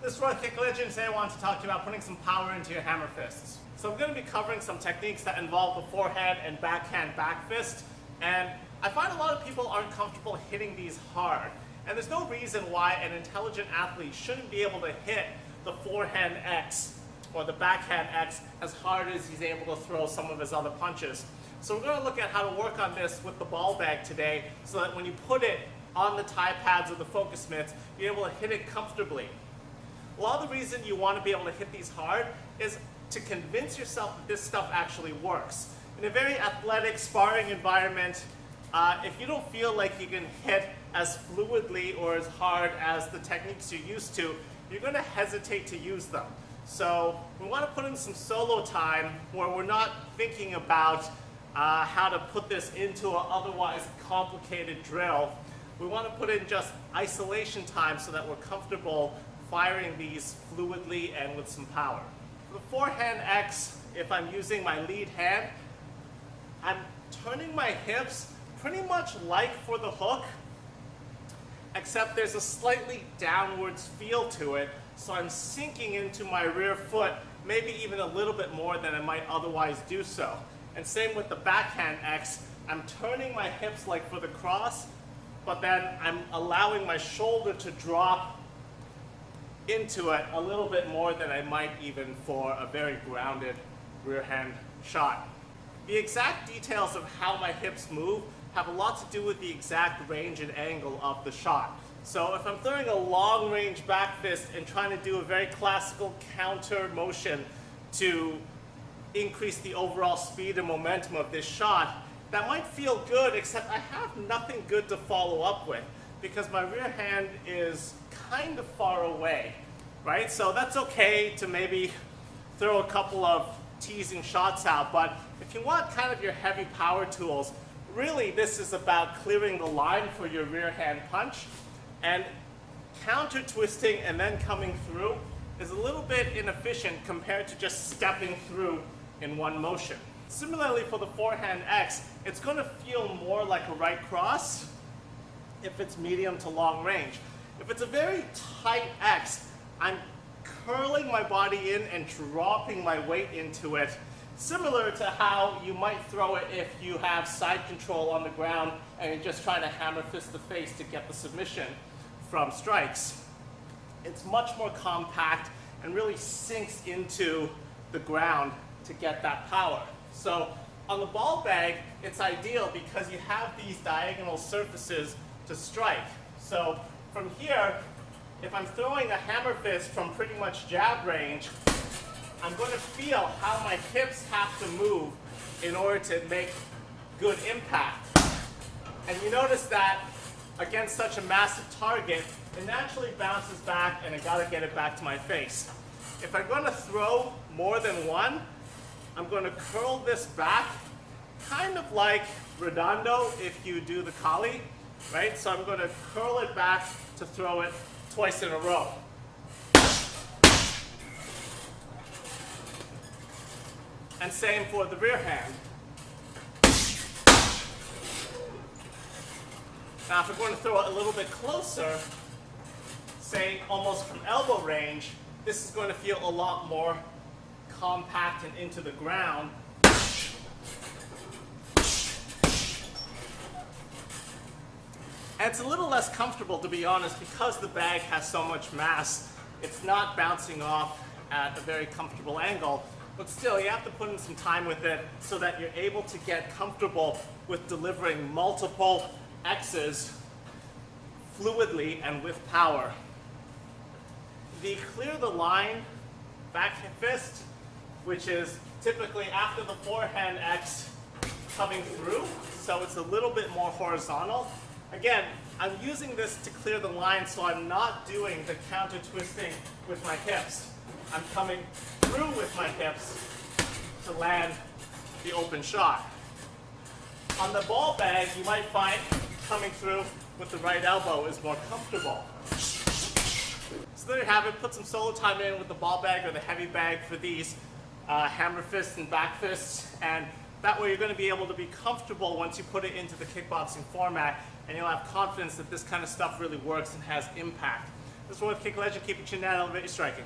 This is Roy Kick Legend. Today I want to talk to you about putting some power into your hammer fists. So I'm going to be covering some techniques that involve the forehand and backhand back fist. And I find a lot of people aren't comfortable hitting these hard. And there's no reason why an intelligent athlete shouldn't be able to hit the forehand X or the backhand X as hard as he's able to throw some of his other punches. So we're going to look at how to work on this with the ball bag today so that when you put it on the tie pads or the focus mitts, you're able to hit it comfortably. A lot of the reason you want to be able to hit these hard is to convince yourself that this stuff actually works. In a very athletic sparring environment, if you don't feel like you can hit as fluidly or as hard as the techniques you're used to, you're going to hesitate to use them. So we want to put in some solo time where we're not thinking about how to put this into an otherwise complicated drill. We want to put in just isolation time so that we're comfortable firing these fluidly and with some power. For the forehand X, if I'm using my lead hand, I'm turning my hips pretty much like for the hook, except there's a slightly downwards feel to it, so I'm sinking into my rear foot, maybe even a little bit more than I might otherwise do so. And same with the backhand X, I'm turning my hips like for the cross, but then I'm allowing my shoulder to drop into it a little bit more than I might even for a very grounded rear hand shot. The exact details of how my hips move have a lot to do with the exact range and angle of the shot. So if I'm throwing a long range back fist and trying to do a very classical counter motion to increase the overall speed and momentum of this shot, that might feel good, except I have nothing good to follow up with because my rear hand is kind of far away, right? So that's okay to maybe throw a couple of teasing shots out, but if you want kind of your heavy power tools, really this is about clearing the line for your rear hand punch, and counter twisting and then coming through is a little bit inefficient compared to just stepping through in one motion. Similarly for the forehand X, it's going to feel more like a right cross if it's medium to long range. If it's a very tight X, I'm curling my body in and dropping my weight into it, similar to how you might throw it if you have side control on the ground and you're just trying to hammer fist the face to get the submission from strikes. It's much more compact and really sinks into the ground to get that power. So on the ball bag, it's ideal because you have these diagonal surfaces to strike. So from here, if I'm throwing a hammer fist from pretty much jab range, I'm going to feel how my hips have to move in order to make good impact. And you notice that against such a massive target, it naturally bounces back and I got to get it back to my face. If I'm going to throw more than one, I'm going to curl this back, kind of like redondo if you do the Kali, right? So I'm going to curl it back to throw it twice in a row. And same for the rear hand. Now if we're going to throw it a little bit closer, say almost from elbow range, this is going to feel a lot more compact and into the ground. And it's a little less comfortable, to be honest, because the bag has so much mass. It's not bouncing off at a very comfortable angle, but still you have to put in some time with it so that you're able to get comfortable with delivering multiple X's fluidly and with power. The clear the line back fist, which is typically after the forehand X coming through, so it's a little bit more horizontal. Again, I'm using this to clear the line so I'm not doing the counter twisting with my hips. I'm coming through with my hips to land the open shot. On the ball bag, you might find coming through with the right elbow is more comfortable. So there you have it. Put some solo time in with the ball bag or the heavy bag for these hammer fists and back fists, and that way you're going to be able to be comfortable once you put it into the kickboxing format, and you'll have confidence that this kind of stuff really works and has impact. This is World Kick Legend. Keep your chin down, elevate your striking.